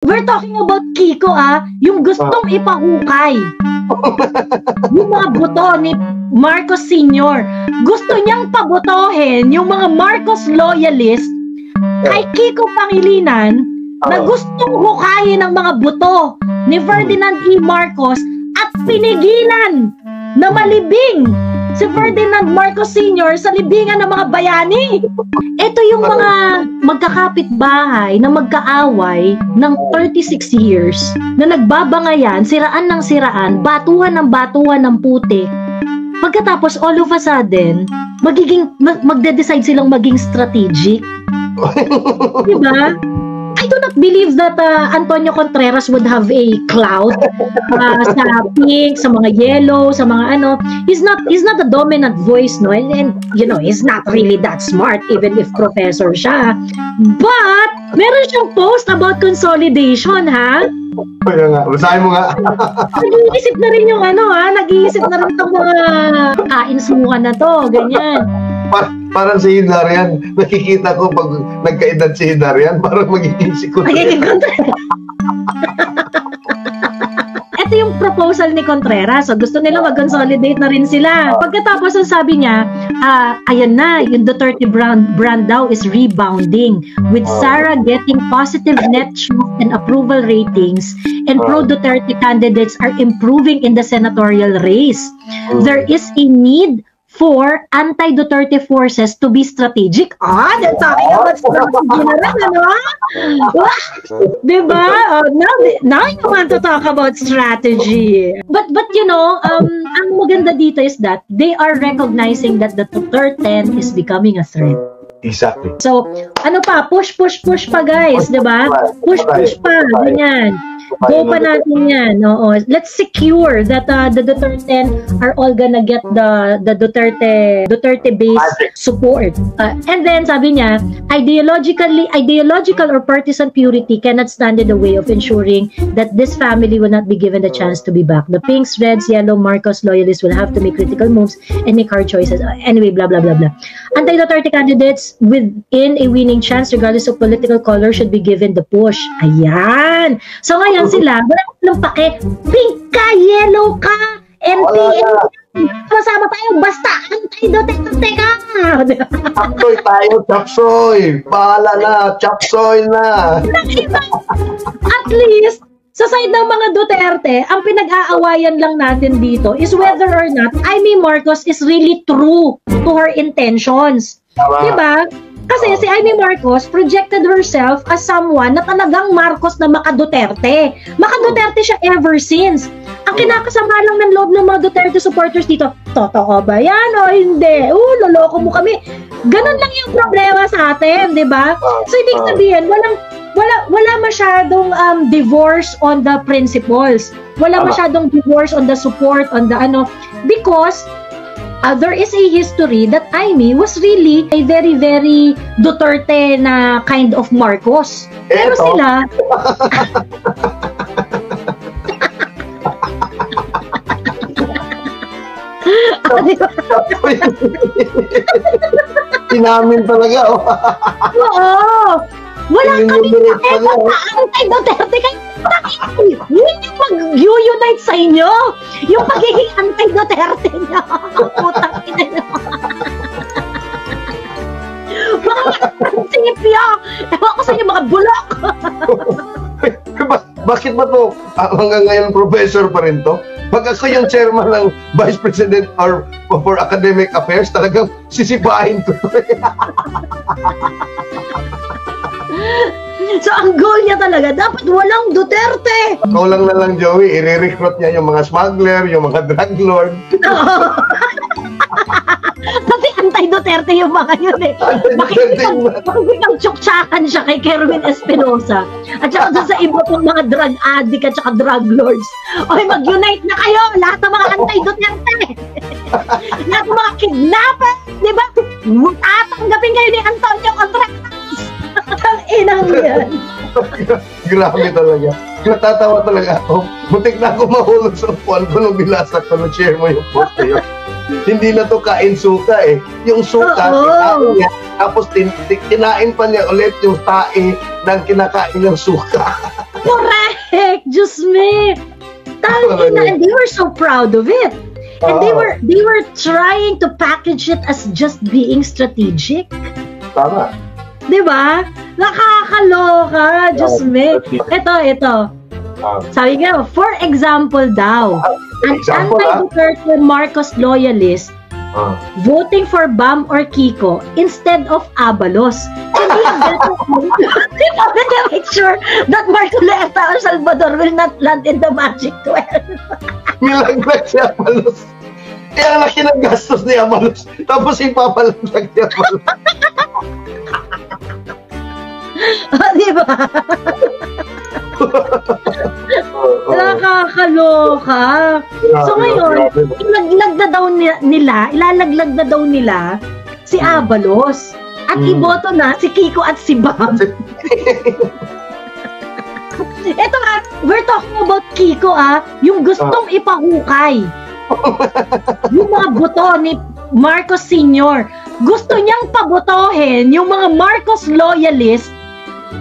We're talking about Kiko, yung gustong ipahukay. Yung mga boto ni Marcos Sr. Gusto niyang pabotohin yung mga Marcos loyalist kay Kiko Pangilinan na gustong hukayin ng mga boto ni Ferdinand E. Marcos at pinigilan na malibing si Ferdinand Marcos Sr. sa libingan ng mga bayani. Ito yung mga magkakapit-bahay na magkaaway ng 36 years na nagbabangayan, siraan ng siraan, batuhan ng putik. Pagkatapos, all of a sudden, magde-decide silang maging strategic. Diba? I do not believe that Antonio Contreras would have a cloud sa pink, sa mga yellow, sa mga ano. He's not a dominant voice, no? And you know, he's not really that smart even if professor siya. But meron siyang post about consolidation, ha? Kaya nga, basahin mo nga. Nag-iisip na rin yung nag-iisip na rin itong mga kainsuhan na to, ganyan. Parang si Hidarian, nakikita ko pag nagkaedad si Hidarian, parang magiging si Contreras. Ito yung proposal ni Contreras. So, gusto nila mag-consolidate na rin sila. Pagkatapos, ang sabi niya, ayan na, yung Duterte brand daw is rebounding with Sara getting positive net shock and approval ratings and pro-Duterte candidates are improving in the senatorial race. There is a need for anti-Duterte forces to be strategic. They're talking about strategy na rin, ano? Diba? Now you want to talk about strategy. But you know, ang maganda dito is that they are recognizing that the Duterte is becoming a threat. Exactly. So, ano pa? Push pa, guys. Diba? Push pa. Ganyan. Go pa natin yan. Oo. Let's secure that the Duterte are all gonna get the Duterte-based support. And then, sabi niya, ideological or partisan purity cannot stand in the way of ensuring that this family will not be given the chance to be back. The pinks, reds, yellow, Marcos loyalists will have to make critical moves and make hard choices. Anyway, blah, blah, blah, blah. Anti-Duterte candidates within a winning chance, regardless of political color, should be given the push. Ayan! So, ngayon, sila, walang pake, pink ka, yellow ka, NPN, masama tayo, basta anti-Duterte ka. Chapsoy tayo, chapsoy. Bahala na, chapsoy na. At least, sa side ng mga Duterte, ang pinag-aawayan lang natin dito is whether or not Amy Marcos is really true to her intentions. Diba? Kasi si Amy Marcos projected herself as someone na talagang Marcos na maka-Duterte. Maka-Duterte siya ever since. Ang kinakasama lang ng loob ng mga Duterte supporters dito, totoo ba yan o hindi? Loloko mo kami. Ganon lang yung problema sa atin, di ba? So, ibig sabihin, wala masyadong divorce on the principles. Wala masyadong divorce on the support, on the because there is a history that Amy was really a very, very Duterte na kind of Marcos. Pero sila... Inamin talaga. Oo. Wala kami nakita na anti-Duterte kayo. Yun yung mag-unite sa inyo. Yung pagiging anti-Duterte niya. Putang ina niyo. Mga prinsipyo. Ewan ko sa inyo, mga bulok. Bakit ba to? Hanggang ngayon, professor pa rin to? Pag ako yung chairman ng Vice President or for Academic Affairs, talagang sisipahin ko. So, ang goal niya talaga, dapat walang Duterte! Kulang na lang, Joey, i-recruit niya yung mga smuggler, yung mga drug lord. Kasi anti-Duterte yung mga yun eh. Makikipag-tsuktsakan siya kay Kerwin Espinosa. At saka sa iba pong mga drug addict at saka drug lords. Okay, mag-unite na kayo! Lahat ng mga anti-Duterte! Lahat ng mga kidnapper! Di ba? Tatanggapin kayo ni Antonio Contreras! Ang inang yan. Grabe talaga. Natatawa talaga ako. Butik na ako mahulog sa upuan ko nung bilasak ko nung share mo yung post na yun. Hindi na to kain suka eh. Yung suka, kinain niya. Tapos kinain pa niya ulit yung tae ng kinakain ng suka. Correct! Diyos me! And they were so proud of it. And they were trying to package it as just being strategic. Tama. Diba? Nakakaloka, Diyos me. Ito. Sabi nga, for example daw, an anti-Duterte Marcos loyalist voting for Bam or Kiko instead of Abalos. Hindi better make sure that Marcoleta or Salvador will not land in the Magic 12. Nilaglag si Abalos. Kaya laki ng gastos ni Abalos. Tapos ipapalaglag ni Abalos. Diba? Nakakaloka. So ngayon, ilalaglag na daw nila si Abalos. At iboto na si Kiko at si Bam. Ito we're talking about Kiko yung gustong ipahukay. Yung mga boto ni Marcos Sr. Gusto niyang pabotohin yung mga Marcos loyalist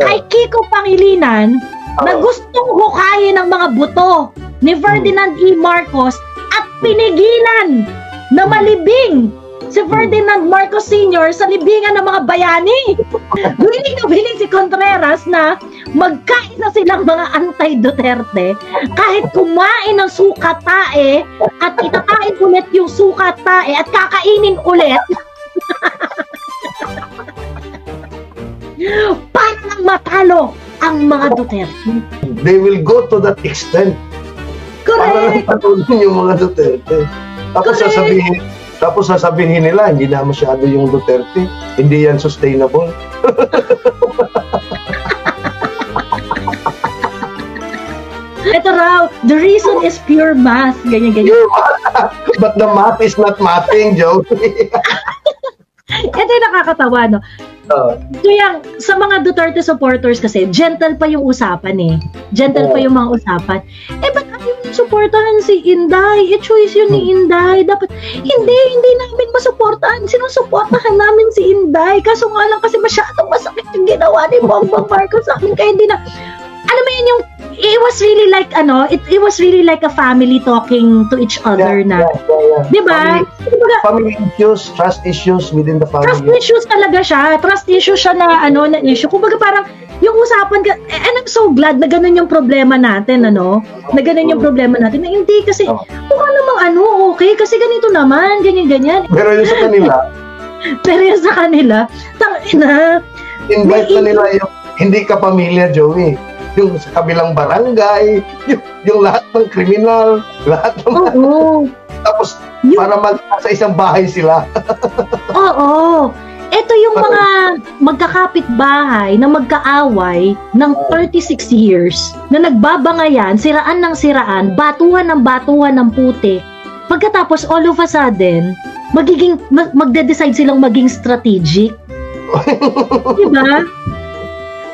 kay Kiko Pangilinan na gustong hukayin ng mga boto ni Ferdinand E. Marcos at pinigilan na malibing si Ferdinand Marcos Sr. sa libingan ng mga bayani. Willing na willing si Contreras na magkaisa silang mga anti-Duterte kahit kumain ng suka tae at itakain ulit yung suka tae at kakainin ulit para lang matalo ang mga Duterte. They will go to that extent. Correct. Para lang patulong yung mga Duterte. Tapos sasabihin nila, hindi na masyado yung Duterte. Hindi yan sustainable. Ito raw, the reason is pure math. Ganyan. But the math is not mathing, Joe. Ito yung nakakatawa, no? Kaya sa mga Duterte supporters kasi, gentle pa yung usapan eh. Gentle pa yung mga usapan. Ba't ayaw yung supportahan si Inday? Choice yun ni Inday. Dapat, hindi namin masuportahan. Sinusuportahan namin si Inday. Kaso nga lang kasi masyadong masakit yung ginawa ni Bongbong Marcos sa akin. Kaya hindi na, alam mo yun yung, it was really like it was really like a family talking to each other na. Diba? Family issues, trust issues within the family. Trust issues talaga siya. Trust issues siya na na issue. Kumbaga parang yung usapan and I'm so glad na ganun yung problema natin, Na ganun yung problema natin. Na hindi kasi mukha namang okay kasi ganito naman, ganyan. Pero yung sa kanila, invite na nila yung hindi ka pamilya, Joey. Yung sa kabilang barangay, yung lahat ng kriminal, lahat ng tapos para sa isang bahay sila. Oo. Ito yung mga magkakapit-bahay na magkaaway ng 36 years na nagbabangayan, siraan ng siraan, batuhan ng putik. Pagkatapos all of a sudden, magde-decide silang maging strategic. Diba?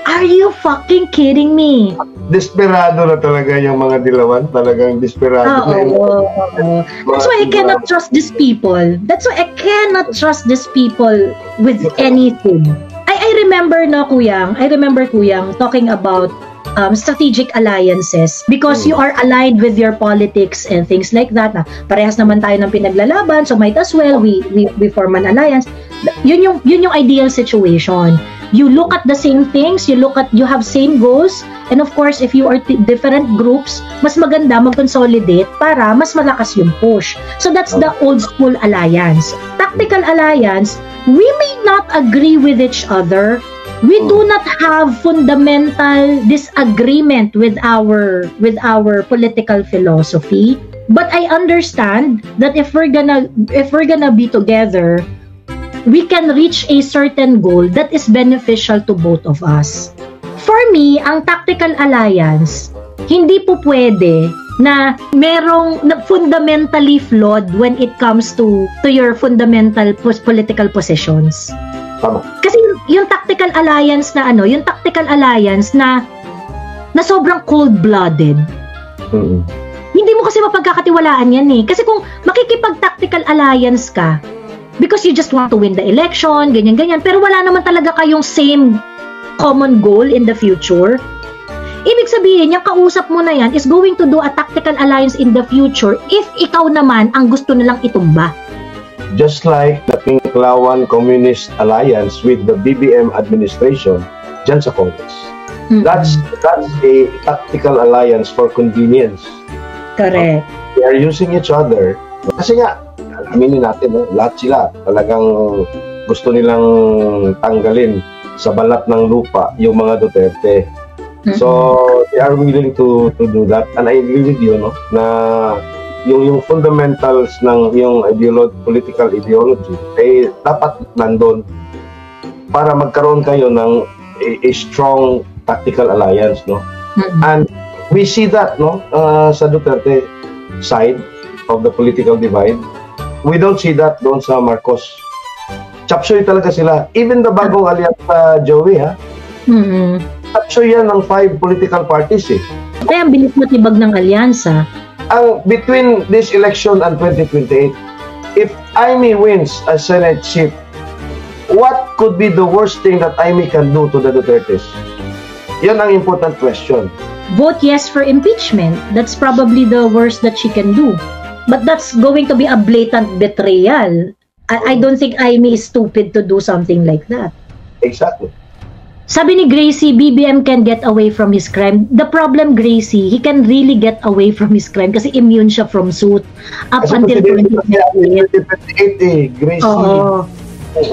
Are you fucking kidding me? Desperado na talaga yung mga dilawan. Talagang desperado na yun. That's why I cannot trust these people. With anything. I remember Kuyang, talking about strategic alliances because you are aligned with your politics and things like that. Parehas naman tayo ng pinaglalaban, so might as well we form an alliance. Yun yung ideal situation. You look at the same things, you have same goals, and of course, if you are different groups, mas maganda mag-consolidate para mas malakas yung push. So that's the old school alliance. Tactical alliance, we may not agree with each other. We do not have fundamental disagreement with our political philosophy. But I understand that if we're gonna be together, we can reach a certain goal that is beneficial to both of us. For me, ang tactical alliance, hindi po pwede na merong fundamentally flawed when it comes to your fundamental political positions. Tama. Kasi yung tactical alliance na na sobrang cold-blooded. Hindi mo kasi mapagkakatiwalaan yan eh. Kasi kung makikipag-tactical alliance ka, because you just want to win the election, ganyan. Pero wala naman talaga kayong same common goal in the future. Ibig sabihin, yung kausap mo na yan is going to do a tactical alliance in the future if ikaw naman ang gusto nilang itumba. Just like the Pinklawan Communist Alliance with the BBM administration dyan sa Congress. That's a tactical alliance for convenience. Correct. They are using each other. Kasi nga, aminin natin, lahat sila talagang gusto nilang tanggalin sa balat ng lupa yung mga Duterte. So, they are willing to do that. And I agree with you, no, na yung fundamentals ng yung political ideology ay dapat nandun para magkaroon kayo ng a strong tactical alliance, no? And we see that, no, sa Duterte side of the political divide. We don't see that doon sa Marcos. Chapsoy talaga sila. Even the bagong alyansa, Joey, ha? Chapsoy yan ng 5 political parties, eh. Kaya ang bilis matibag ng alyansa. Between this election and 2028, if Amy wins as Senate Chief, what could be the worst thing that Amy can do to the Dutertes? Yan ang important question. Vote yes for impeachment. That's probably the worst that she can do. But that's going to be a blatant betrayal. I don't think Amy is stupid to do something like that. Exactly. Sabi ni Gracie, BBM can get away from his crime. The problem, Gracie, he can really get away from his crime kasi immune siya from suit. Up until 2028. Gracie.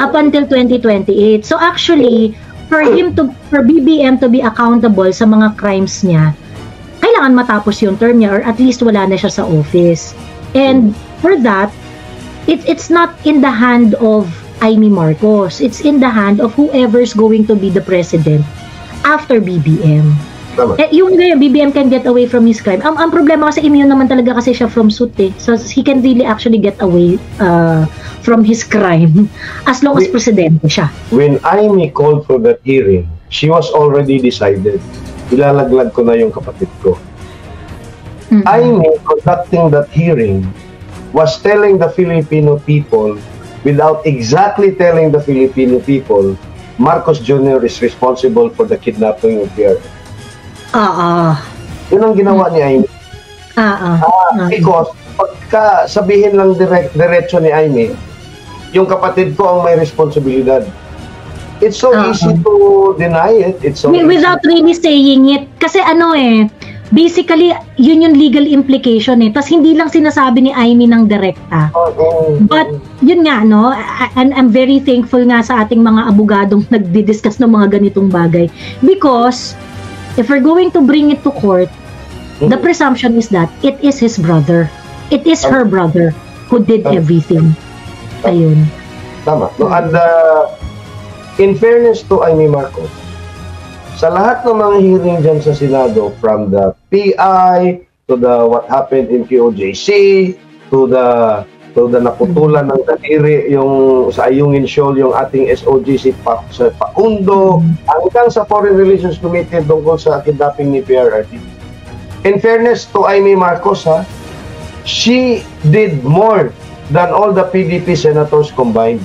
Up until 2028. So actually, for BBM to be accountable sa mga crimes niya, kailangan matapos yung term niya or at least wala na siya sa office. And for that, it's not in the hand of Amy Marcos. It's in the hand of whoever's going to be the president after BBM. Yung BBM can get away from his crime. Ang problema kasi immune naman talaga kasi siya from suit, eh. So he can really actually get away from his crime as long as presidente siya. When Amy called for that hearing, she was already decided. Ilalaglag ko na yung kapatid ko. Amy conducting that hearing was telling the Filipino people, without exactly telling the Filipino people, Marcos Jr. is responsible for the kidnapping of Pierre. Yun ang ginawa ni Amy. Because pagka sabihin lang diretso ni Amy, yung kapatid ko ang may responsibilidad. It's so easy to deny it. It's so without really saying it. Kasi basically, yun yung legal implication, eh. Tapos hindi lang sinasabi ni Amy ng direkta. But, yun nga, no? And I'm very thankful nga sa ating mga abogadong nagdi-discuss ng mga ganitong bagay. Because, if we're going to bring it to court, the presumption is that it is his brother. It is her brother who did everything. Ayun. Tama. No, and in fairness to Amy Marcos, sa lahat ng mga hearing dyan sa Senado, from the PI to the what happened in QOJC to the naputulan ng daliri yung sa Ayungin Shoal yung ating SOGC sa Pakundo hanggang sa Foreign Relations Committee tungkol sa kidnapping ni PRRD. In fairness to Amy Marcos, she did more than all the PDP senators combined.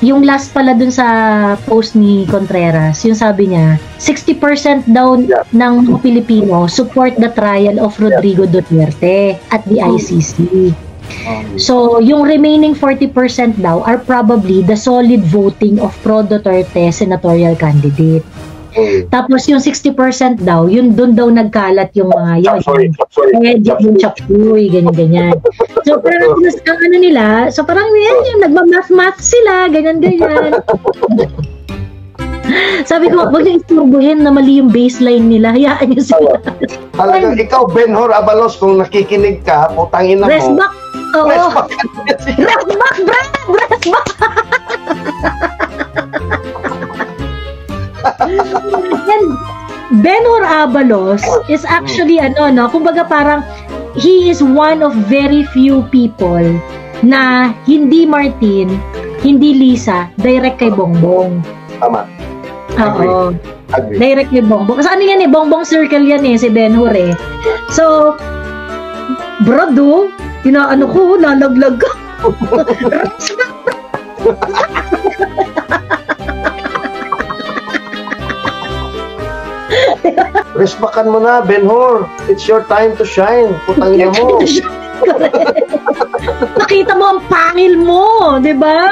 Yung last pala dun sa post ni Contreras, yung sabi niya, 60% daw ng mga Pilipino support the trial of Rodrigo Duterte at the ICC. So, yung remaining 40% daw are probably the solid voting of pro-Duterte senatorial candidate. Tapos yung 60% daw, yun doon daw nagkalat yung mga yun. Yung chapsuy, ganyan-ganyan. So parang ang ano nila, so parang yan, yung nagmamath-math sila, ganyan-ganyan. Sabi ko, wag niyo isturbuhin na mali yung baseline nila, hayaan niyo sila. Talagang ikaw, Benhur Abalos, kung nakikinig ka, putangin na mo. Rest back! Oo. Rest back, Brad! Rest back! And Benhur Abalos is actually kumbaga parang he is one of very few people na hindi Martin, hindi Lisa, direct kay Bongbong. Tama. Oo. Direct kay Bongbong. Kasi ano yan Bongbong circle yan si Benhur So, brado, ko, lalaglag ka. Respakan mo na, Ben-Hur. It's your time to shine. Putangin mo. Nakita mo ang pangil mo, di ba?